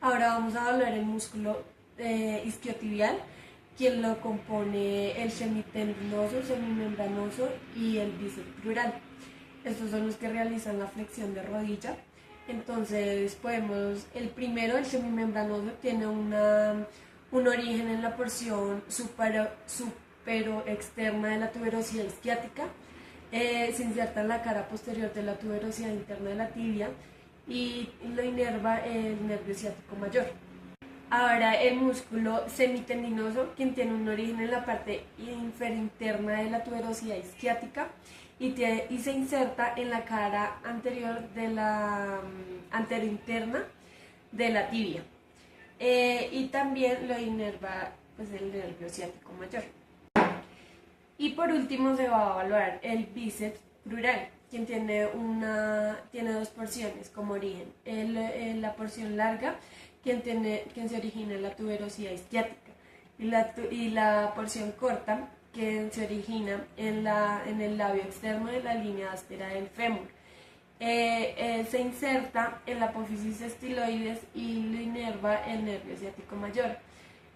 Ahora vamos a hablar el músculo isquiotibial, quien lo compone el semitendinoso, semimembranoso y el bíceps crural. Estos son los que realizan la flexión de rodilla. Entonces el primero, el semimembranoso, tiene un origen en la porción superoexterna de la tuberosidad isquiática. Se inserta en la cara posterior de la tuberosidad interna de la tibia y lo inerva el nervio ciático mayor. Ahora el músculo semitendinoso, quien tiene un origen en la parte inferinterna de la tuberosidad isquiática y se inserta en la cara anterior de la anterointerna de la tibia. Y también lo inerva el nervio ciático mayor. Y por último se va a evaluar el bíceps crural, quien tiene dos porciones como origen. La porción larga, quien se origina en la tuberosidad isquiática, y la porción corta, que se origina en el labio externo de la línea áspera del fémur. Se inserta en la apófisis estiloides y lo inerva el nervio ciático mayor.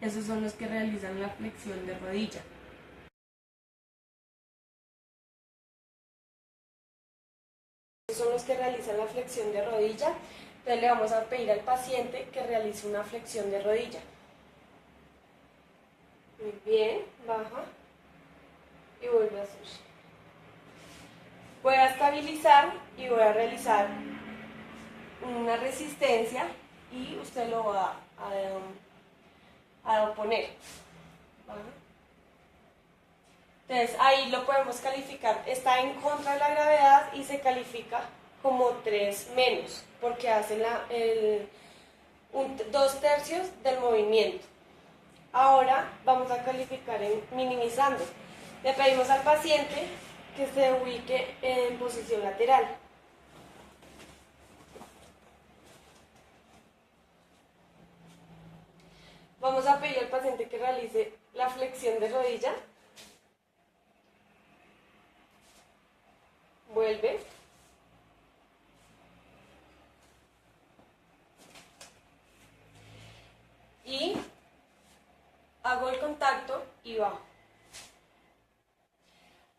Esos son los que realizan la flexión de rodilla. Son los que realizan la flexión de rodilla. Entonces le vamos a pedir al paciente que realice una flexión de rodilla. Muy bien, baja y vuelve a subir. Voy a estabilizar y voy a realizar una resistencia y usted lo va a oponer. Baja. Entonces ahí lo podemos calificar, está en contra de la gravedad y se califica como 3 menos, porque hace 2/3 del movimiento. Ahora vamos a calificar en minimizando. Le pedimos al paciente que se ubique en posición lateral. Vamos a pedir al paciente que realice la flexión de rodilla. Vuelve. Y hago el contacto y bajo.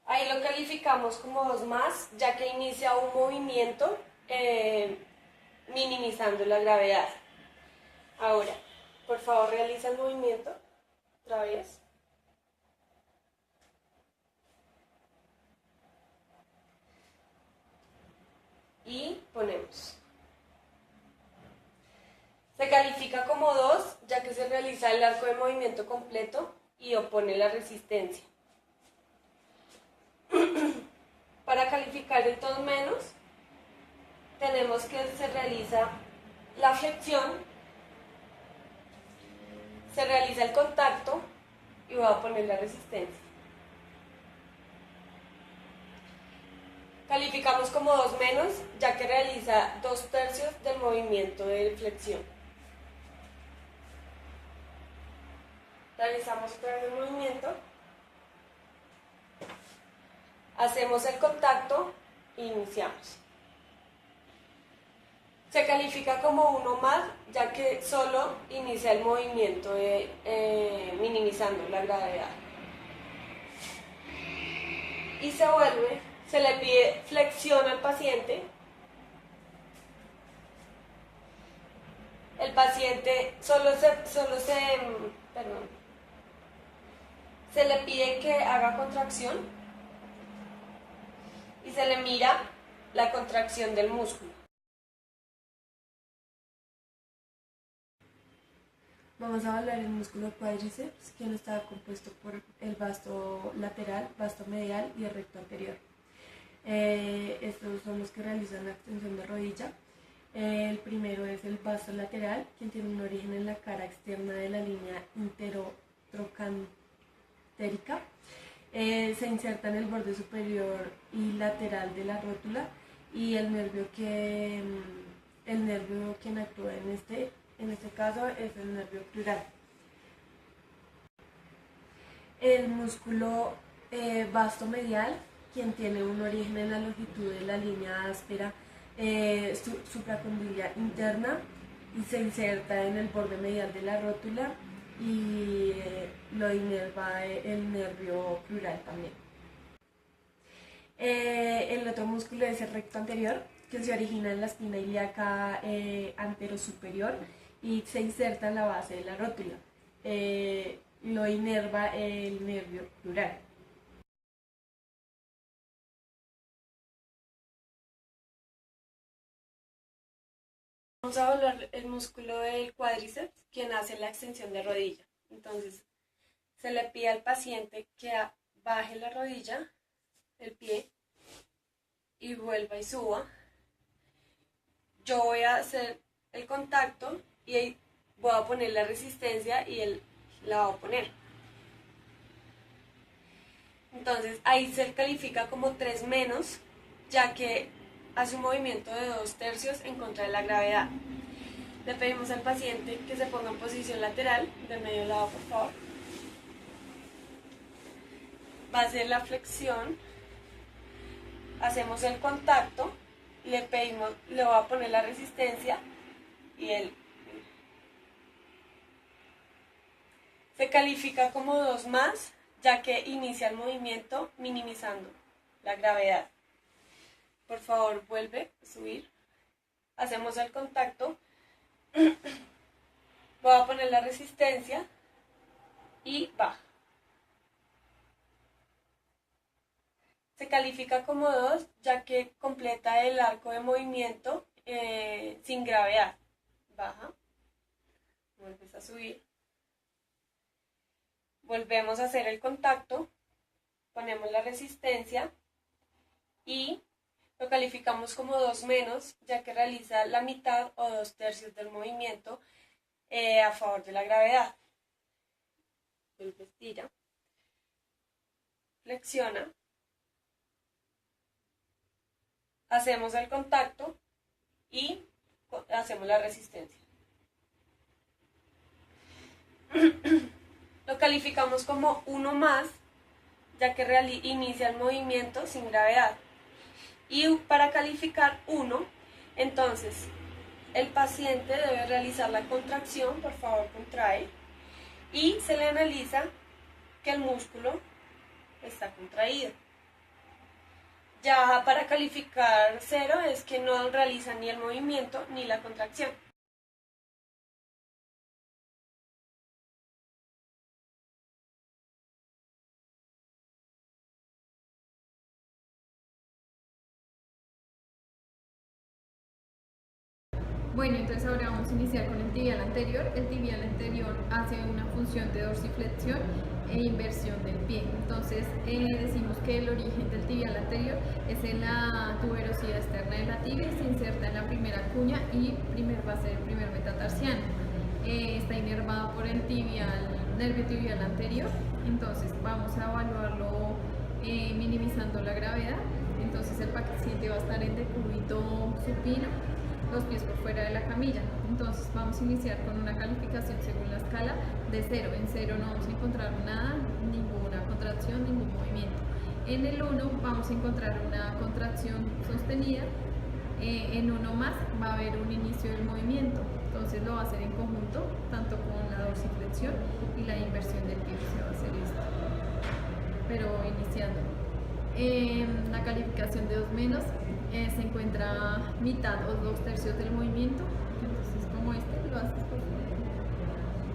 Ahí lo calificamos como 2 más, ya que inicia un movimiento minimizando la gravedad. Ahora, por favor, realiza el movimiento otra vez. Y ponemos. Se califica como 2, ya que se realiza el arco de movimiento completo y opone la resistencia. Para calificar el 2 menos, tenemos que se realiza la flexión, se realiza el contacto y voy a poner la resistencia. Calificamos como 2 menos, ya que realiza 2/3 del movimiento de flexión. Realizamos otra vez el movimiento. Hacemos el contacto e iniciamos. Se califica como 1 más, ya que solo inicia el movimiento minimizando la gravedad. Y se le pide flexión al paciente. El paciente se le pide que haga contracción y se le mira la contracción del músculo. Vamos a evaluar el músculo cuádriceps, quien está compuesto por el vasto lateral, vasto medial y el recto anterior. Estos son los que realizan la extensión de rodilla. El primero es el vasto lateral, quien tiene un origen en la cara externa de la línea interotrocantérica. Se inserta en el borde superior y lateral de la rótula y el nervio quien actúa en este caso es el nervio crural. El músculo vasto medial, quien tiene un origen en la longitud de la línea áspera supracondilia interna y se inserta en el borde medial de la rótula y lo inerva el nervio crural también. El otro músculo es el recto anterior, que se origina en la espina ilíaca anterosuperior y se inserta en la base de la rótula. Lo inerva el nervio crural. Vamos a evaluar el músculo del cuádriceps, quien hace la extensión de rodilla. Entonces, se le pide al paciente que baje la rodilla, el pie, y vuelva y suba. Yo voy a hacer el contacto y voy a poner la resistencia y él la va a poner. Entonces, ahí se califica como 3 menos, ya que hace un movimiento de 2/3 en contra de la gravedad. Le pedimos al paciente que se ponga en posición lateral, de medio lado por favor. Va a hacer la flexión, hacemos el contacto, le voy a poner la resistencia y él se califica como 2 más, ya que inicia el movimiento minimizando la gravedad. Por favor, vuelve a subir. Hacemos el contacto. Voy a poner la resistencia y baja. Se califica como 2, ya que completa el arco de movimiento sin gravedad. Baja. Vuelves a subir. Volvemos a hacer el contacto. Ponemos la resistencia y lo calificamos como 2 menos, ya que realiza la mitad o 2/3 del movimiento a favor de la gravedad. Vuelve, estira, flexiona, hacemos el contacto y hacemos la resistencia. Lo calificamos como 1 más, ya que inicia el movimiento sin gravedad. Y para calificar 1, entonces el paciente debe realizar la contracción, por favor contrae, y se le analiza que el músculo está contraído. Ya para calificar 0 es que no realiza ni el movimiento ni la contracción. Bueno, entonces ahora vamos a iniciar con el tibial anterior. El tibial anterior hace una función de dorsiflexión e inversión del pie. Entonces decimos que el origen del tibial anterior es en la tuberosidad externa de la tibia y se inserta en la primera cuña y base del primer metatarsiano. Está inervado por el nervio tibial anterior. Entonces vamos a evaluarlo minimizando la gravedad. Entonces el paciente va a estar en decúbito supino, los pies por fuera de la camilla. Entonces vamos a iniciar con una calificación según la escala de 0. En 0 no vamos a encontrar nada, ninguna contracción, ningún movimiento. En el 1 vamos a encontrar una contracción sostenida. En 1 más va a haber un inicio del movimiento. Entonces lo va a hacer en conjunto, tanto con la dorsiflexión y la inversión del pie. Se va a hacer esto, pero iniciando. La calificación de 2 menos se encuentra mitad o 2/3 del movimiento. Entonces como lo haces por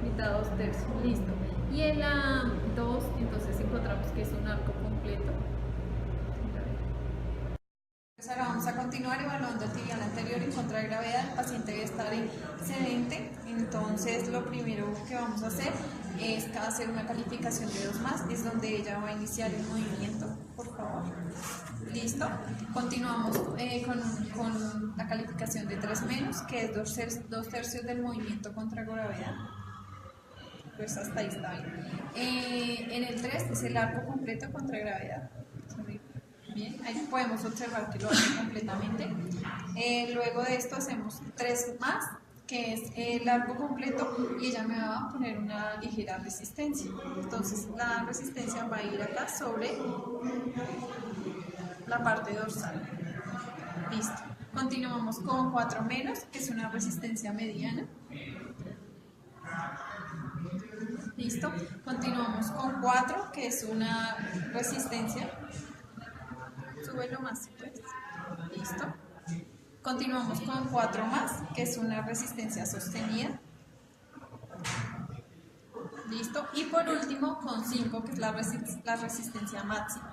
mitad, 2/3, listo. Y en la 2 entonces encontramos que es un arco completo. Pues ahora vamos a continuar evaluando el tibial anterior en contra de gravedad. El paciente debe estar en sedente, entonces lo primero que vamos a hacer es hacer una calificación de 2 más, es donde ella va a iniciar el movimiento, por favor. Listo. Continuamos con la calificación de 3 menos, que es 2/3 del movimiento contra gravedad. Pues hasta ahí está bien. En el 3 es el arco completo contra gravedad. Bien, ahí podemos observar que lo hace completamente. Luego de esto hacemos 3 más, que es el arco completo, y ella me va a poner una ligera resistencia. Entonces la resistencia va a ir acá sobre la parte dorsal. Listo. Continuamos con 4 menos, que es una resistencia mediana. Listo. Continuamos con 4, que es una resistencia. Súbelo más, pues. Listo. Continuamos con 4 más, que es una resistencia sostenida. Listo. Y por último con 5, que es la resistencia máxima.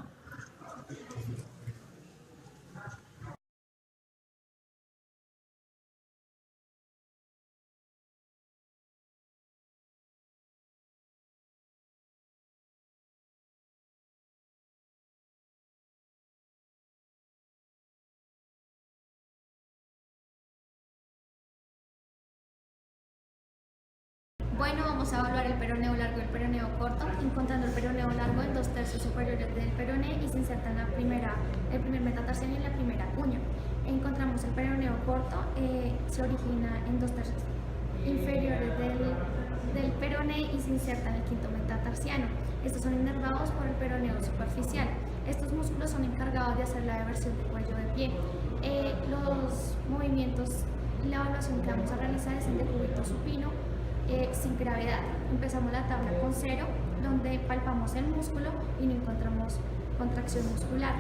Bueno, vamos a evaluar el peroneo largo y el peroneo corto, encontrando el peroneo largo en 2/3 superiores del peroné y se inserta en el primer metatarsiano y en la primera cuña. Encontramos el peroneo corto, se origina en 2/3 inferiores del peroné y se inserta en el quinto metatarsiano. Estos son inervados por el peroneo superficial. Estos músculos son encargados de hacer la eversión de cuello de pie. Los movimientos, la evaluación que vamos a realizar es en decúbito supino, sin gravedad. Empezamos la tabla con 0, donde palpamos el músculo y no encontramos contracción muscular.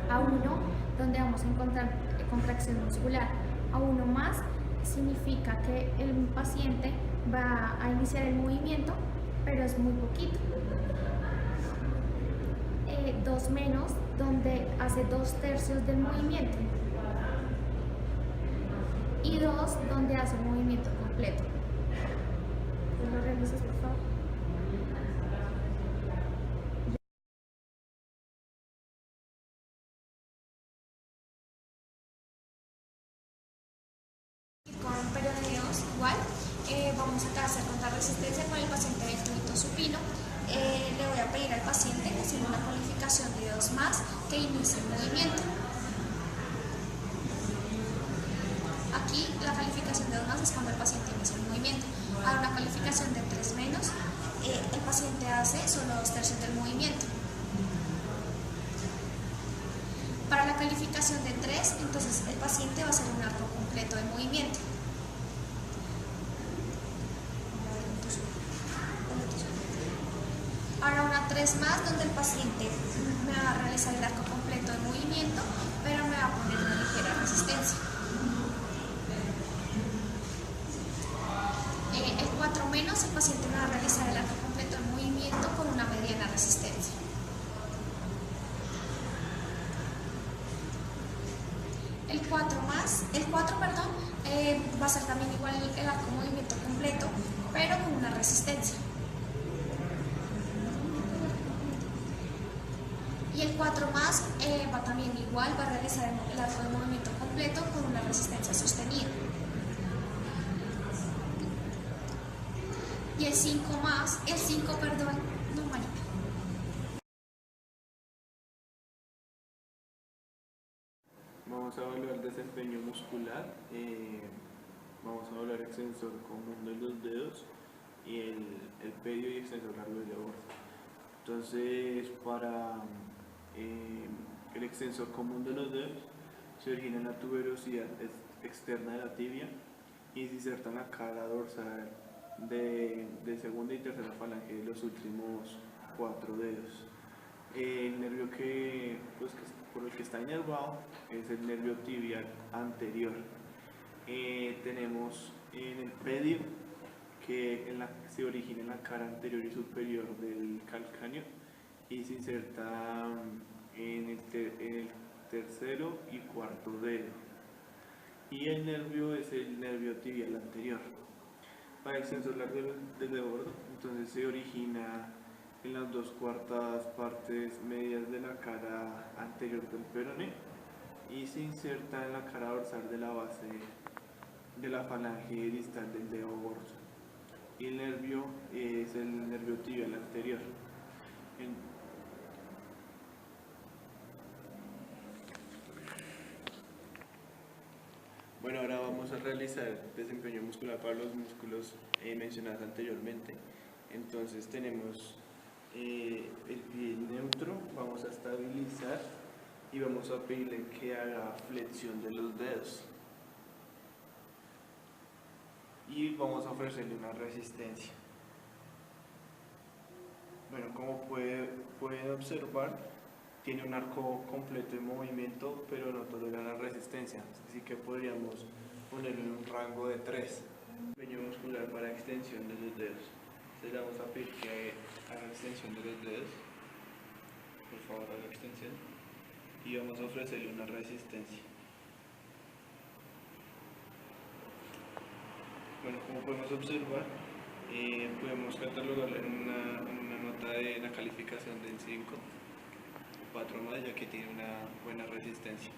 A 1, donde vamos a encontrar contracción muscular. A 1 más significa que el paciente va a iniciar el movimiento, pero es muy poquito. 2 menos, donde hace 2/3 del movimiento. Y 2, donde hace el movimiento completo. ¿Lo realizas, por favor? Con peroneos igual, vamos a hacer contrarresistencia con el paciente de decúbito supino. Le voy a pedir al paciente que haga una calificación de 2 más que inicie el movimiento. Aquí la calificación de 2 más es cuando el paciente inicia el movimiento. A una calificación de 3 menos, el paciente hace solo 2/3 del movimiento. Para la calificación de 3, entonces el paciente va a hacer un arco completo de movimiento. Ahora una 3 más, donde el paciente me va a realizar el arco completo de movimiento, pero me va a poner una ligera resistencia. El 4 menos, el paciente me va a realizar el arco completo de movimiento con una mediana resistencia. El 4 va a ser también igual el arco movimiento completo, pero con una resistencia. Y el 4 más va también igual, va a realizar el arco de movimiento completo con una resistencia sostenida. Y el 5 más, no marica. Vamos a evaluar desempeño muscular, vamos a evaluar extensor común de los dedos y el pedio y extensor largo de la aorta. Entonces, para el extensor común de los dedos se origina en la tuberosidad externa de la tibia y se inserta en la cara dorsal de segunda y tercera falange de los últimos 4 dedos. El nervio por el que está inervado es el nervio tibial anterior. Tenemos en el pedio que se origina en la cara anterior y superior del calcáneo y se inserta en el tercero y cuarto dedo. Y el nervio es el nervio tibial anterior. Para el extensor largo del dedo gordo, entonces se origina en las 2/4 partes medias de la cara anterior del peroné y se inserta en la cara dorsal de la base de la falange distal del dedo gordo. Y el nervio es el nervio tibial anterior. Bueno, ahora vamos a realizar desempeño muscular para los músculos mencionados anteriormente. Entonces tenemos el pie neutro, vamos a estabilizar y vamos a pedirle que haga flexión de los dedos. Y vamos a ofrecerle una resistencia. Bueno, como pueden observar, tiene un arco completo en movimiento, pero no tolera la resistencia, así que podríamos ponerlo en un rango de 3. Empeño muscular para extensión de los dedos. Entonces le vamos a pedir que haga extensión de los dedos. Por favor, haga extensión. Y vamos a ofrecerle una resistencia. Bueno, como podemos observar, podemos catalogarla en una nota de la calificación del 5, 4 más, ya que tiene una buena resistencia.